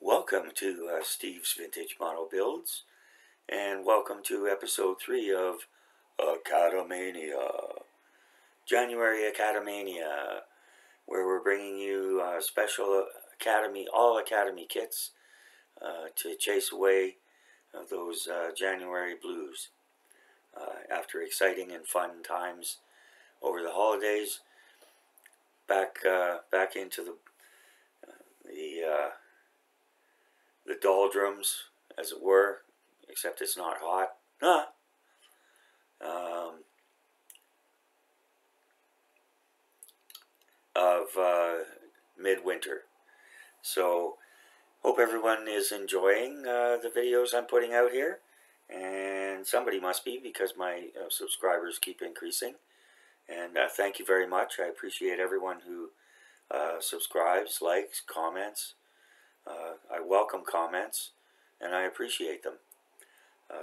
Welcome to Steve's Vintage Model Builds, and welcome to episode 3 of ACADEMANIA, January ACADEMANIA, where we're bringing you special all Academy kits to chase away those January blues. After exciting and fun times over the holidays, back into the doldrums, as it were, except it's not hot. Of midwinter. So, hope everyone is enjoying the videos I'm putting out here, and somebody must be, because my subscribers keep increasing. And thank you very much. I appreciate everyone who subscribes, likes, comments. I welcome comments, and I appreciate them.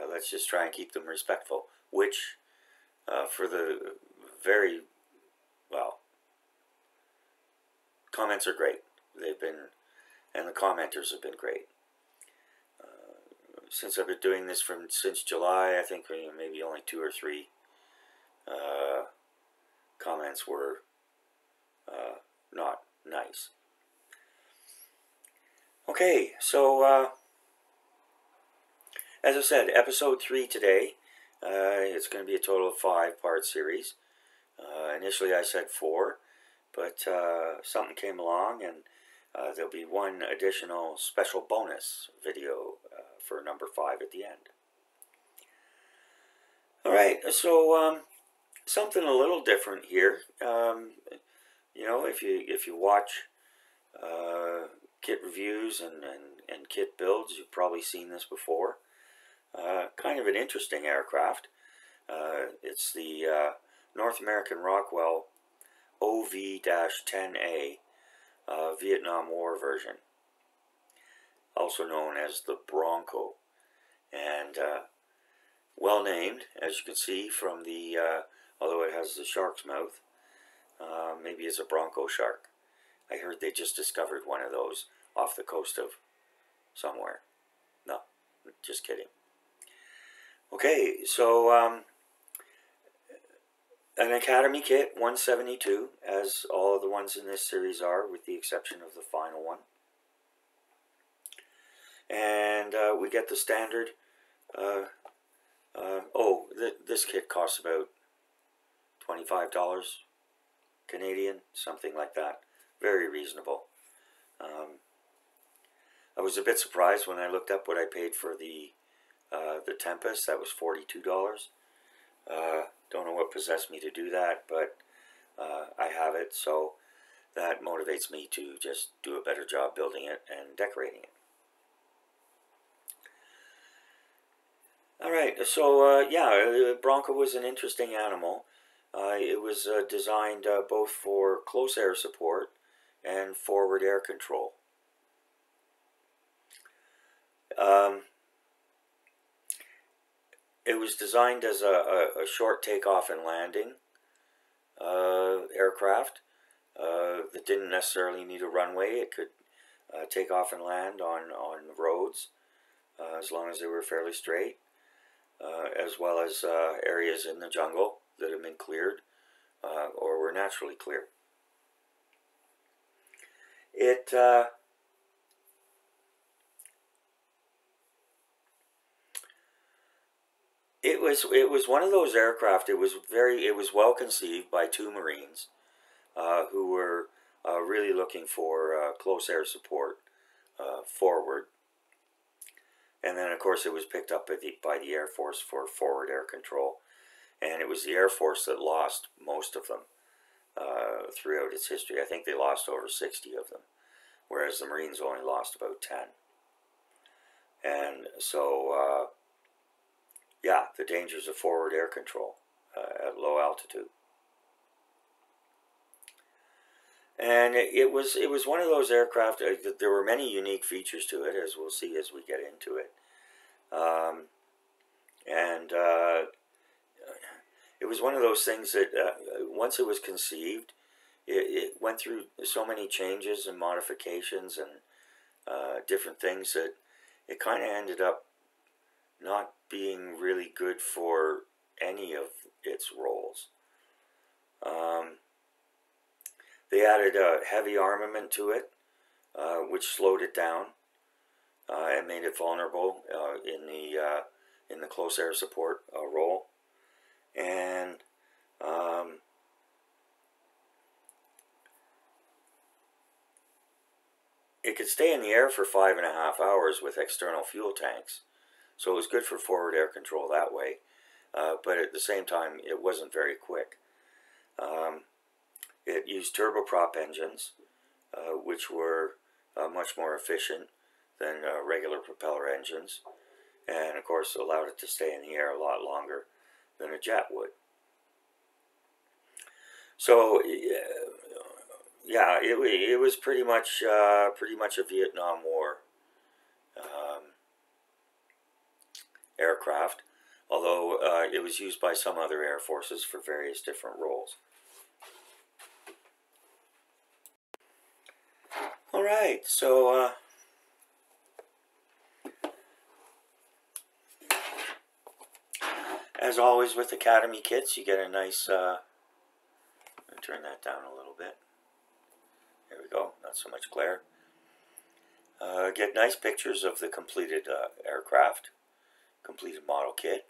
Let's just try and keep them respectful, which, for the very, well, comments are great. They've been, and the commenters have been great. Since I've been doing this since July, I think maybe only 2 or 3 comments were not nice. Okay, so as I said, episode 3 today. It's going to be a total of 5-part series. Initially I said 4, but something came along, and there'll be one additional special bonus video for number 5 at the end. Alright, so something a little different here. You know, if you watch kit reviews and kit builds, you've probably seen this before. Kind of an interesting aircraft. It's the North American Rockwell OV10-A Vietnam War version, also known as the Bronco, and well named, as you can see from the, although it has the shark's mouth, maybe it's a Bronco shark. I heard they just discovered one of those off the coast of somewhere. No, just kidding. Okay, so an Academy kit 172, as all of the ones in this series are, with the exception of the final one. And we get the standard. This kit costs about $25 Canadian, something like that. Very reasonable. I was a bit surprised when I looked up what I paid for the Tempest. That was $42. Don't know what possessed me to do that, but I have it, so that motivates me to just do a better job building it and decorating it. Alright, so yeah, Bronco was an interesting animal. It was designed both for close air support and forward air control. It was designed as a short takeoff and landing aircraft that didn't necessarily need a runway. It could take off and land on roads as long as they were fairly straight, as well as areas in the jungle that have been cleared or were naturally clear. It was one of those aircraft. It was well conceived by 2 Marines who were really looking for close air support forward, and then of course it was picked up by the Air Force for forward air control, and it was the Air Force that lost most of them throughout its history. I think they lost over 60 of them, whereas the Marines only lost about 10. And so yeah, the dangers of forward air control at low altitude. And it was one of those aircraft. There were many unique features to it, as we'll see as we get into it. It was one of those things that once it was conceived, it went through so many changes and modifications, and different things that it kind of ended up not being really good for any of its roles. They added a heavy armament to it, which slowed it down and made it vulnerable in the close air support role. And it could stay in the air for 5.5 hours with external fuel tanks, so it was good for forward air control that way, but at the same time it wasn't very quick. It used turboprop engines, which were much more efficient than regular propeller engines, and of course allowed it to stay in the air a lot longer than a jet would. So yeah, it was pretty much a Vietnam War aircraft, although it was used by some other air forces for various different roles. All right, so as always with Academy kits, you get a nice. Let me turn that down a little bit. There we go, not so much glare. Get nice pictures of the completed aircraft, completed model kit.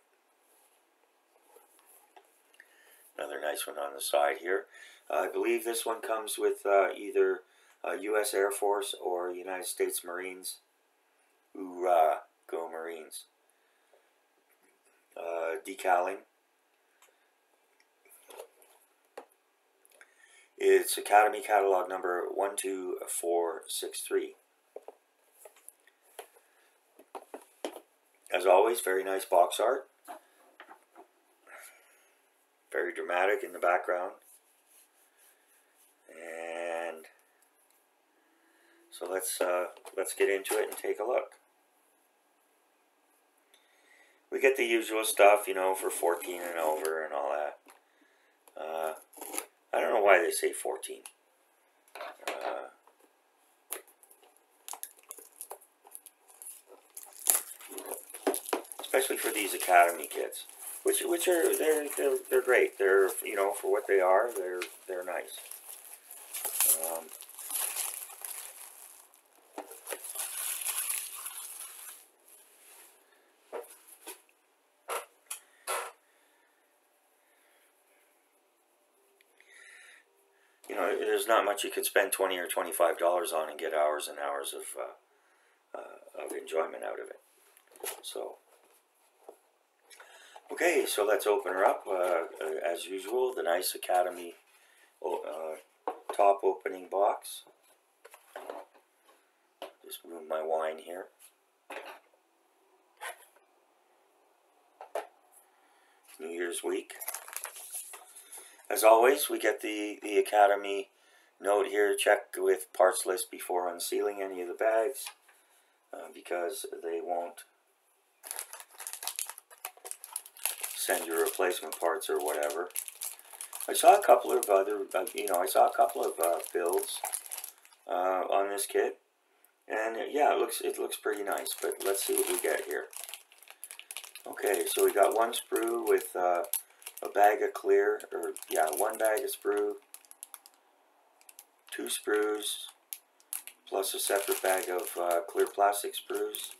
Another nice one on the side here. I believe this one comes with either U.S. Air Force or United States Marines. Hoorah! Go Marines. Decaling. It's Academy Catalog number 12463. As always, very nice box art. Very dramatic in the background. And so let's get into it and take a look. We get the usual stuff, you know, for 14 and over and all that. I don't know why they say 14. Especially for these Academy kits, which are they're great. They're, you know, for what they are, they're nice. You know, there's not much you could spend $20 or $25 on and get hours and hours of enjoyment out of it. So, okay, so let's open her up. As usual, the nice Academy top opening box. Just move my wine here. New Year's week. As always, we get the Academy note here, check with parts list before unsealing any of the bags, because they won't send you replacement parts or whatever. I saw a couple of other, builds on this kit, and yeah, it looks pretty nice. But let's see what we get here. Okay, so we got one sprue with a bag of clear, one bag of sprue, 2 sprues, plus a separate bag of clear plastic sprues.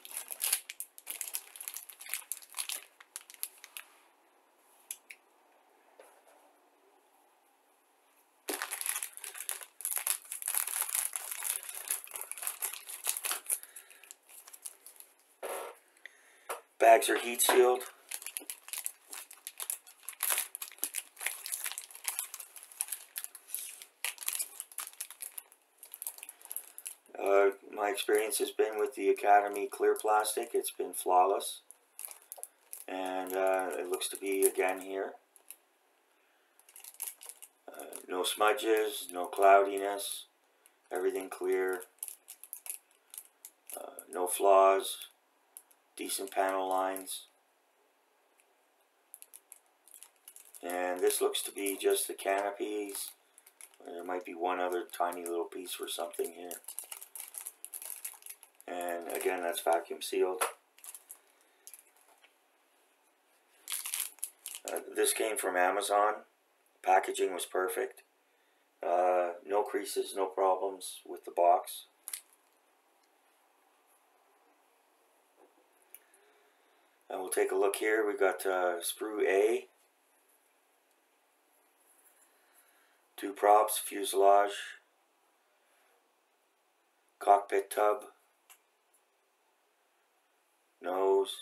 Bags are heat sealed. My experience has been with the Academy clear plastic. It's been flawless, and it looks to be again here. No smudges, no cloudiness, everything clear, no flaws, decent panel lines. And this looks to be just the canopies. There might be one other tiny little piece for something here. And again, that's vacuum sealed. This came from Amazon. Packaging was perfect. No creases, no problems with the box. And we'll take a look here. We got sprue A, 2 props, fuselage, cockpit tub, nose,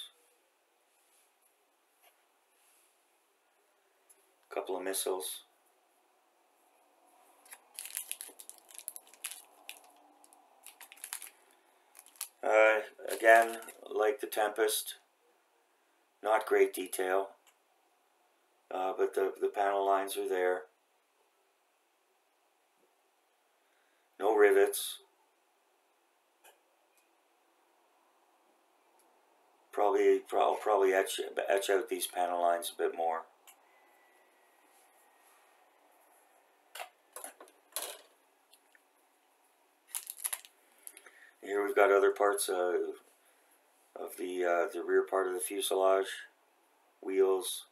couple of missiles. Again, like the Tempest, not great detail, but the panel lines are there. No rivets. I'll probably etch out these panel lines a bit more. Here we've got other parts of the rear part of the fuselage, wheels,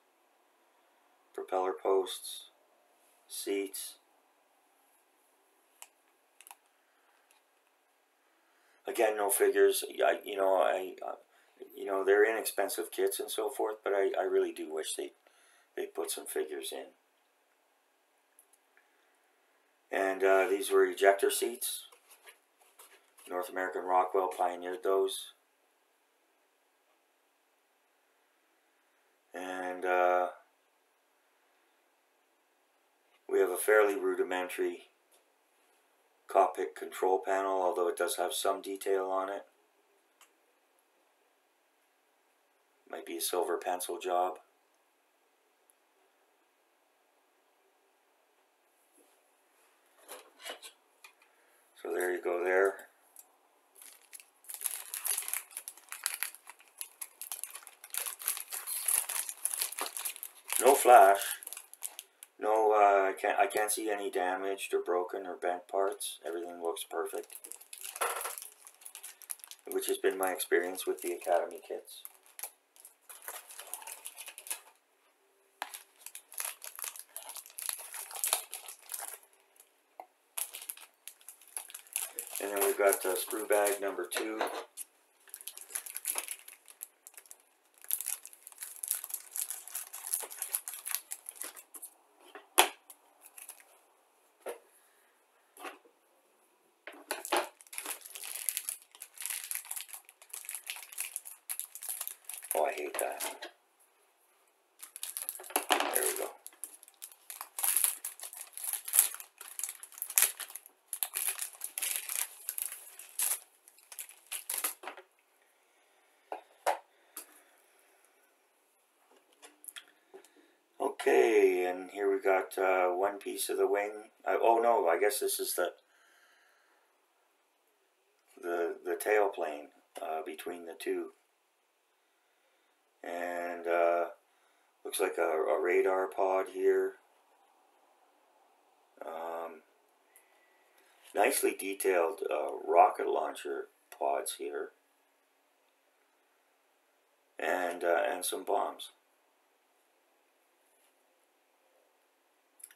propeller posts, seats. Again, no figures. You know, they're inexpensive kits and so forth, but I really do wish they put some figures in. And these were ejector seats. North American Rockwell pioneered those. And we have a fairly rudimentary cockpit control panel, although it does have some detail on it. Might be a silver pencil job. So there you go there. No flash. No, I can't see any damaged or broken or bent parts. Everything looks perfect, which has been my experience with the Academy kits. And then we've got sprue bag number 2. Oh, I hate that. There we go. Okay, and here we got one piece of the wing. Oh no, I guess this is the tailplane between the two. And looks like a radar pod here. Nicely detailed rocket launcher pods here. And some bombs.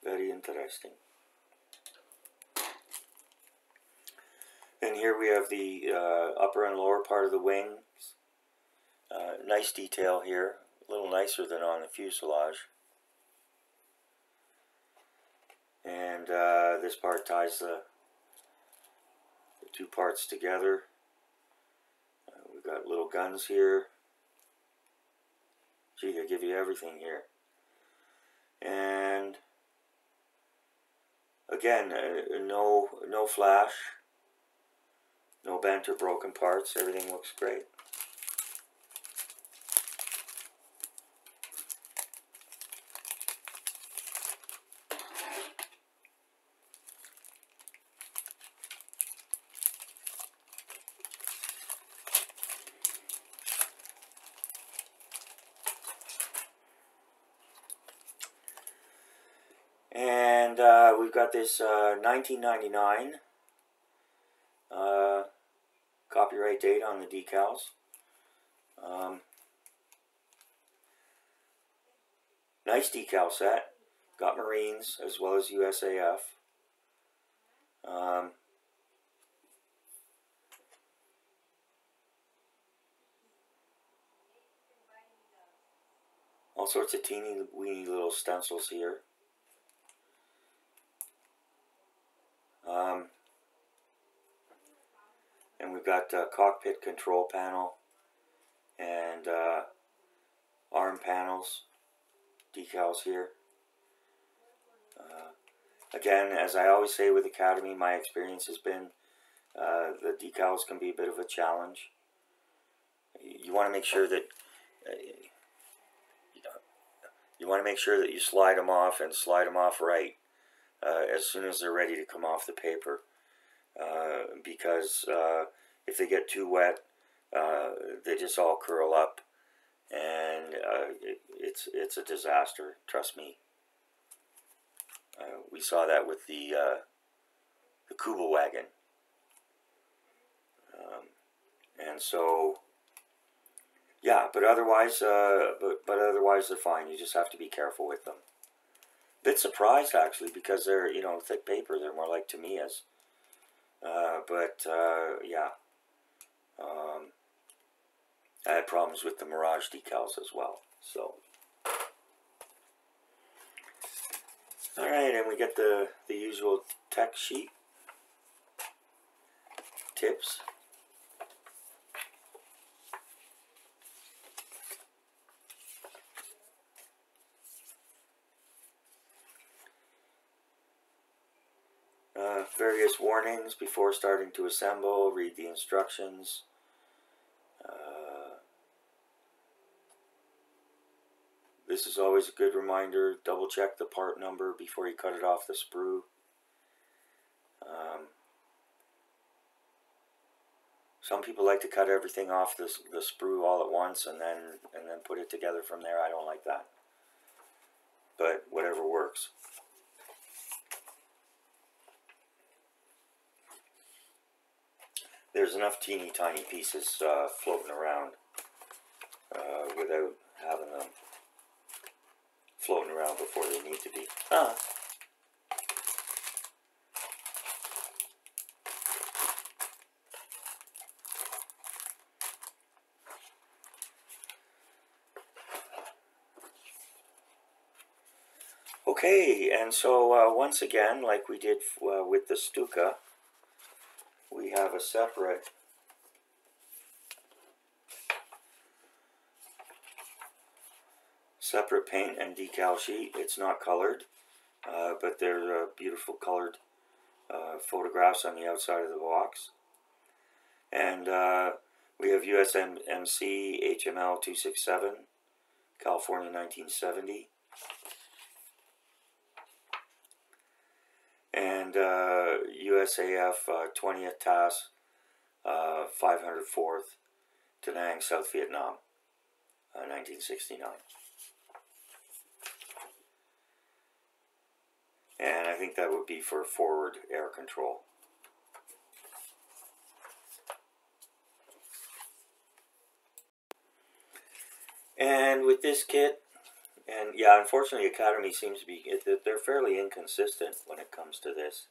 Very interesting. And here we have the upper and lower part of the wings. Nice detail here, a little nicer than on the fuselage. And this part ties the two parts together. We've got little guns here. Gee, they give you everything here. And again, no flash, no bent or broken parts. Everything looks great. And we've got this 1999 copyright right date on the decals. Nice decal set. Got Marines as well as USAF. All sorts of teeny weeny little stencils here. And we've got cockpit control panel and arm panels, decals here. Again, as I always say with Academy, my experience has been the decals can be a bit of a challenge. You want to make sure that you slide them off and slide them off right as soon as they're ready to come off the paper. Because if they get too wet, they just all curl up, and it's a disaster. Trust me. We saw that with the Kuba wagon, and so yeah. But otherwise, but otherwise they're fine. You just have to be careful with them. Bit surprised actually, because they're thick paper. They're more like Tamiya's. Yeah, I had problems with the Mirage decals as well. So, all right, and we get the usual tech sheet, tips. Various warnings before starting to assemble. Read the instructions. This is always a good reminder. Double check the part number before you cut it off the sprue. Some people like to cut everything off the sprue all at once and then put it together from there. I don't like that. But whatever works. There's enough teeny tiny pieces floating around without having them floating around before they need to be. Okay, and so once again, like we did with the Stuka, we have a separate paint and decal sheet. It's not colored, but they're beautiful colored photographs on the outside of the box. And we have USMC HML 267, California 1970. And USAF 20th TAS 504th, Da Nang, South Vietnam, 1969. And I think that would be for forward air control. And with this kit, and yeah, unfortunately Academy seems to be, they're fairly inconsistent when it comes to this.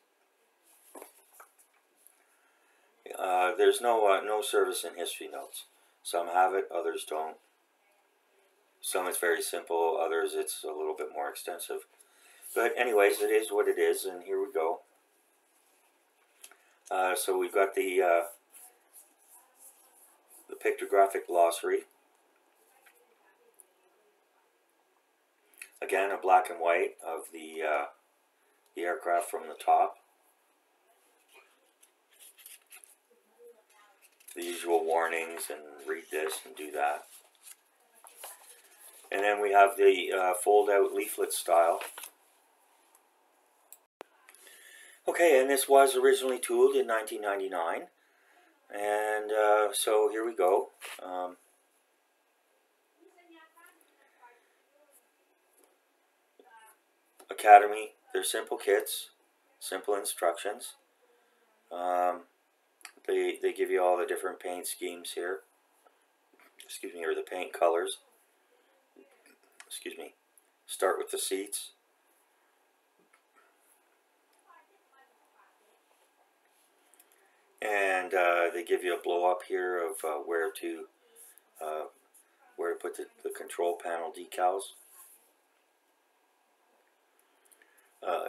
There's no service and history notes. Some have it, others don't. Some it's very simple, others it's a little bit more extensive. But anyways, it is what it is, and here we go. So we've got the pictographic glossary. Again, a black and white of the aircraft from the top. The usual warnings, and read this and do that. And then we have the fold-out leaflet style. Okay, and this was originally tooled in 1999. And so here we go. Academy, they're simple kits, simple instructions. they give you all the different paint schemes here. Excuse me, or the paint colors. Excuse me. Start with the seats. And they give you a blow up here of where to put the control panel decals.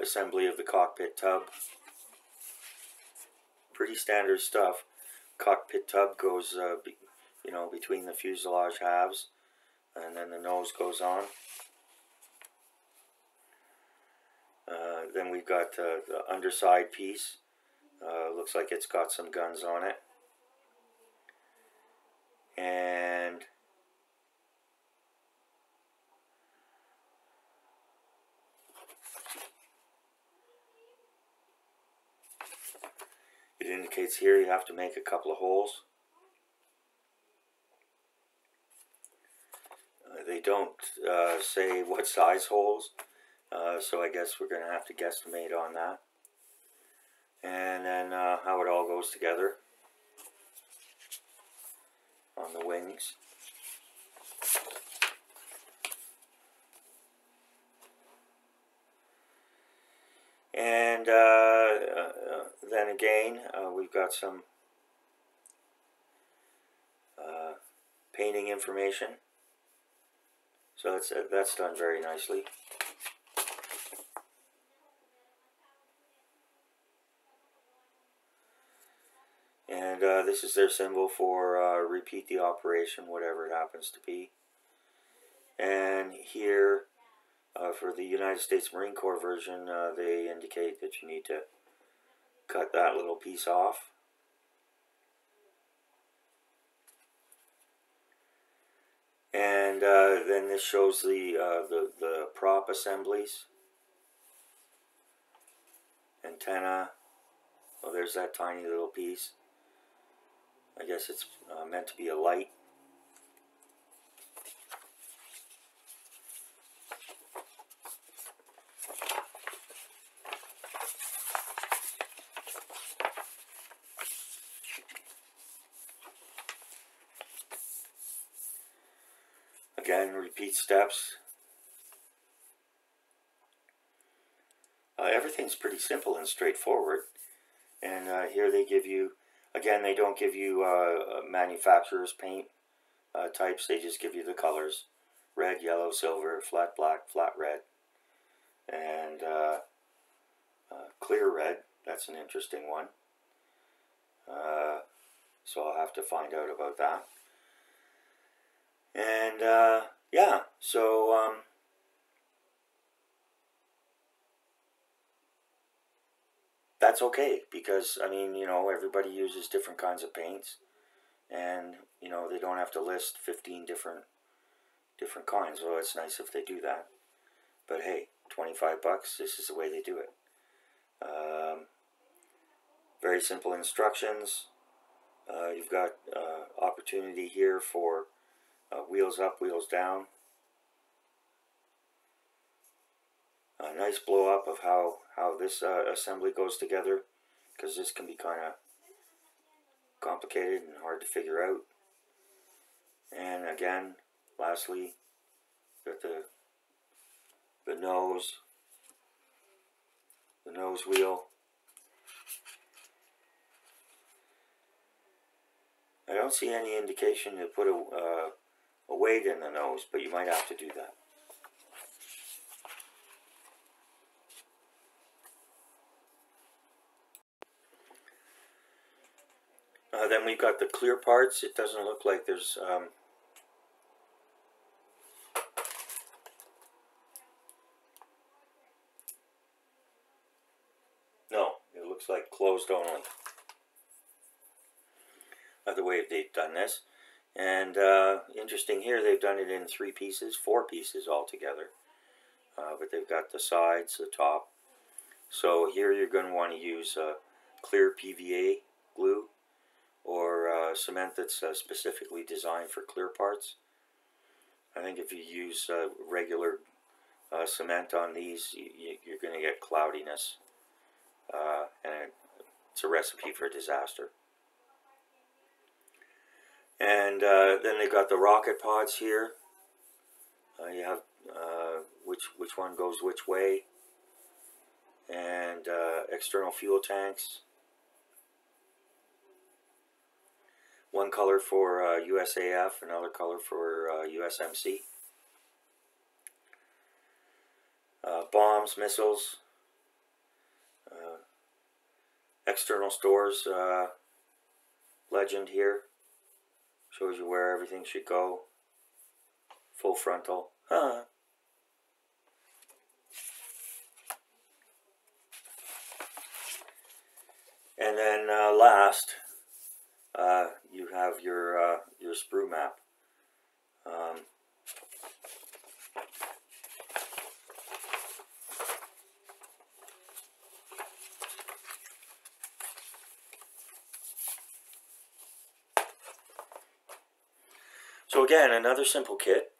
Assembly of the cockpit tub. Pretty standard stuff. Cockpit tub goes, you know, between the fuselage halves, and then the nose goes on. Then we've got the underside piece. Looks like it's got some guns on it. And it indicates here you have to make a couple of holes. They don't say what size holes, so I guess we're going to have to guesstimate on that. And then how it all goes together on the wings. And then again, we've got some painting information. So that's done very nicely. And this is their symbol for repeat the operation, whatever it happens to be. And here, for the United States Marine Corps version, they indicate that you need to cut that little piece off. And then this shows the prop assemblies. Antenna. Oh, there's that tiny little piece. I guess it's meant to be a light. Again, repeat steps. Everything's pretty simple and straightforward. And here they give you, again, they don't give you manufacturer's paint types. They just give you the colors. Red, yellow, silver, flat black, flat red. And clear red. That's an interesting one. So I'll have to find out about that. And yeah, so that's okay, because I mean, you know, everybody uses different kinds of paints, and you know, they don't have to list 15 different kinds. Well, it's nice if they do that, but hey, 25 bucks, this is the way they do it. Very simple instructions. You've got opportunity here for wheels up, wheels down. A nice blow up of how this assembly goes together, because this can be kind of complicated and hard to figure out. And again, lastly, got the nose wheel. I don't see any indication to put a weight in the nose, but you might have to do that. Then we've got the clear parts. It doesn't look like there's no, it looks like closed only. The way they've done this. And interesting here, they've done it in 3 pieces, 4 pieces altogether. But they've got the sides, the top. So here you're going to want to use clear PVA glue, or cement that's specifically designed for clear parts. I think if you use regular cement on these, you're going to get cloudiness, and it's a recipe for disaster. And then they got the rocket pods here. You have which one goes which way, and external fuel tanks. One color for USAF, another color for USMC. Bombs, missiles, external stores. Legend here shows you where everything should go. Full frontal. Huh. And then last, you have your sprue map. So again, another simple kit.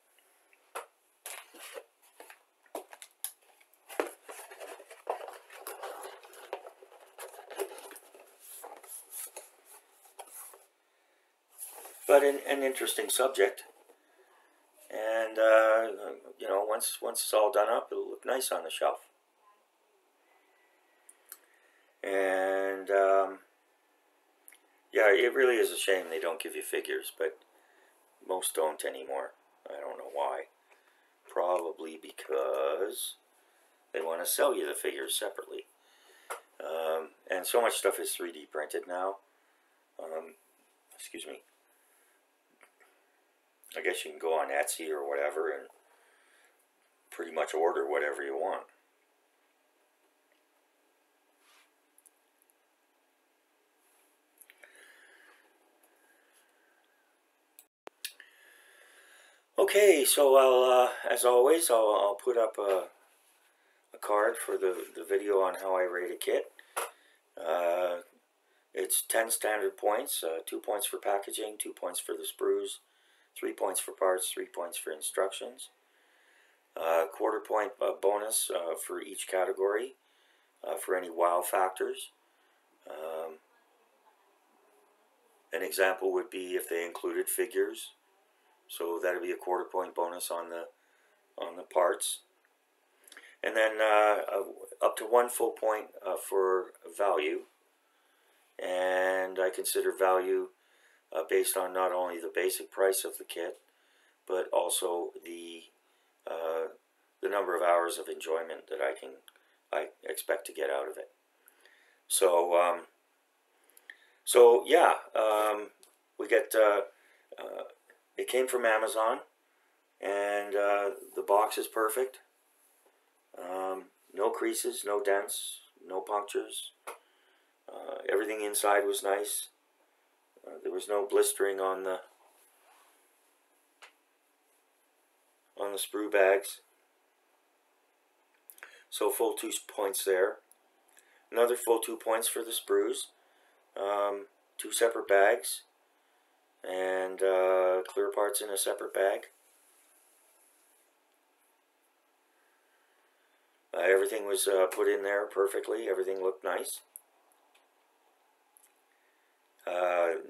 But an interesting subject. And, you know, once it's all done up, it'll look nice on the shelf. And, yeah, it really is a shame they don't give you figures, but most don't anymore. I don't know why. Probably because they want to sell you the figures separately. And so much stuff is 3D printed now. Excuse me. I guess you can go on Etsy or whatever and pretty much order whatever you want. Okay, so as always, I'll put up a card for the video on how I rate a kit. It's 10 standard points, 2 points for packaging, 2 points for the sprues, 3 points for parts, 3 points for instructions. Quarter point bonus for each category for any wow factors. An example would be if they included figures, so that would be a quarter point bonus on the parts. And then up to 1 full point for value. And I consider value based on not only the basic price of the kit, but also the number of hours of enjoyment that I expect to get out of it. So so yeah, we get it came from Amazon, and the box is perfect. No creases, no dents, no punctures. Everything inside was nice. There was no blistering on the sprue bags. So full 2 points there. Another full 2 points for the sprues. 2 separate bags. And clear parts in a separate bag. Everything was put in there perfectly. Everything looked nice.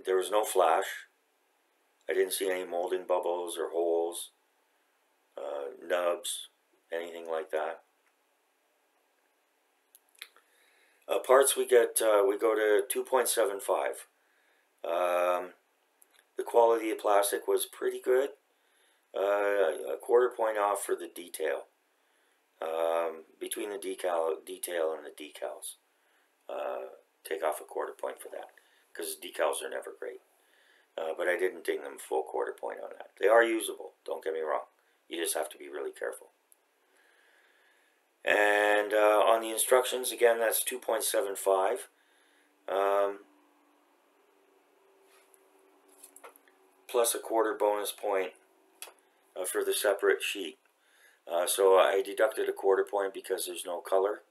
There was no flash. I didn't see any molding bubbles or holes, nubs, anything like that. Parts we get, we go to 2.75. The quality of plastic was pretty good. A quarter point off for the detail. Between the detail and the decals. Take off a quarter point for that, because decals are never great. But I didn't ding them full quarter point on that. They are usable, don't get me wrong. You just have to be really careful. And on the instructions, again, that's 2.75. Plus a quarter bonus point for the separate sheet. So I deducted a quarter point because there's no color.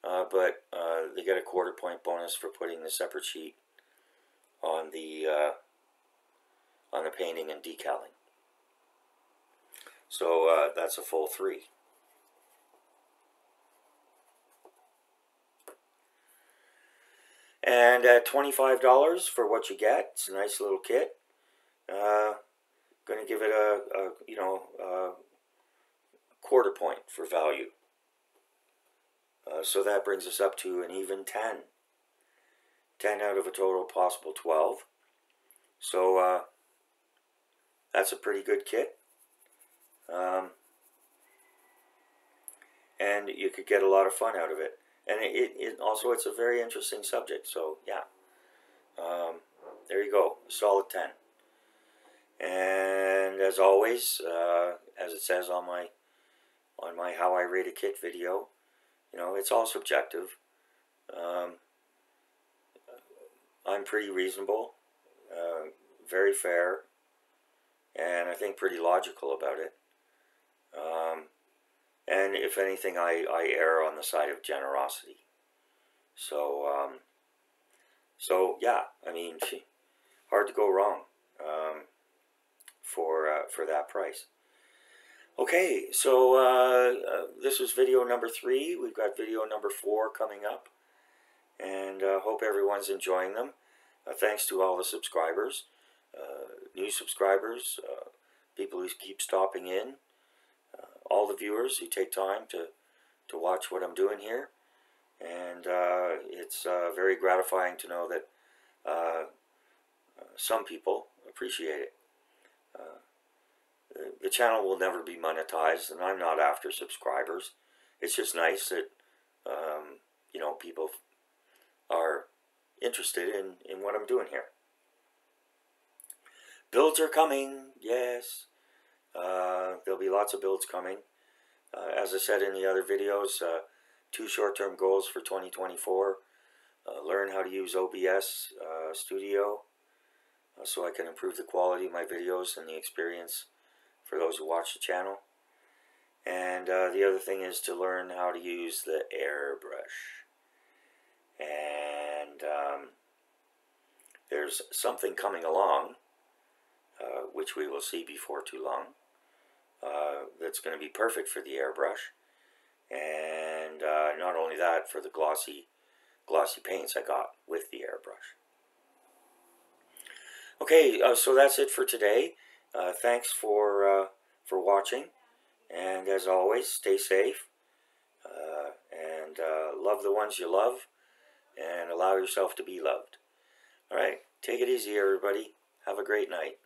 But they get a quarter point bonus for putting the separate sheet on the painting and decaling. So that's a full 3. And at $25 for what you get, it's a nice little kit. going to give it a quarter point for value. So that brings us up to an even 10. 10 out of a total possible 12. So that's a pretty good kit. And you could get a lot of fun out of it. And also, it's a very interesting subject. So yeah, there you go, a solid 10. And as always, as it says on my How I Rate a Kit video, it's all subjective. I'm pretty reasonable, very fair, and I think pretty logical about it. And if anything, I err on the side of generosity. So, yeah, I mean, hard to go wrong for that price. Okay, so this was video number 3. We've got video number 4 coming up, and hope everyone's enjoying them. Thanks to all the subscribers, new subscribers, people who keep stopping in, all the viewers who take time to watch what I'm doing here. And it's very gratifying to know that some people appreciate it. The channel will never be monetized, and I'm not after subscribers. It's just nice that people are interested in what I'm doing here. Builds are coming, yes. There'll be lots of builds coming. As I said in the other videos, 2 short-term goals for 2024. Learn how to use OBS Studio so I can improve the quality of my videos and the experience for those who watch the channel. And the other thing is to learn how to use the airbrush. And there's something coming along, which we will see before too long, that's going to be perfect for the airbrush. And not only that, for the glossy paints I got with the airbrush. Okay, so that's it for today. Thanks for watching, and as always, stay safe, and love the ones you love, and allow yourself to be loved. All right, take it easy, everybody. Have a great night.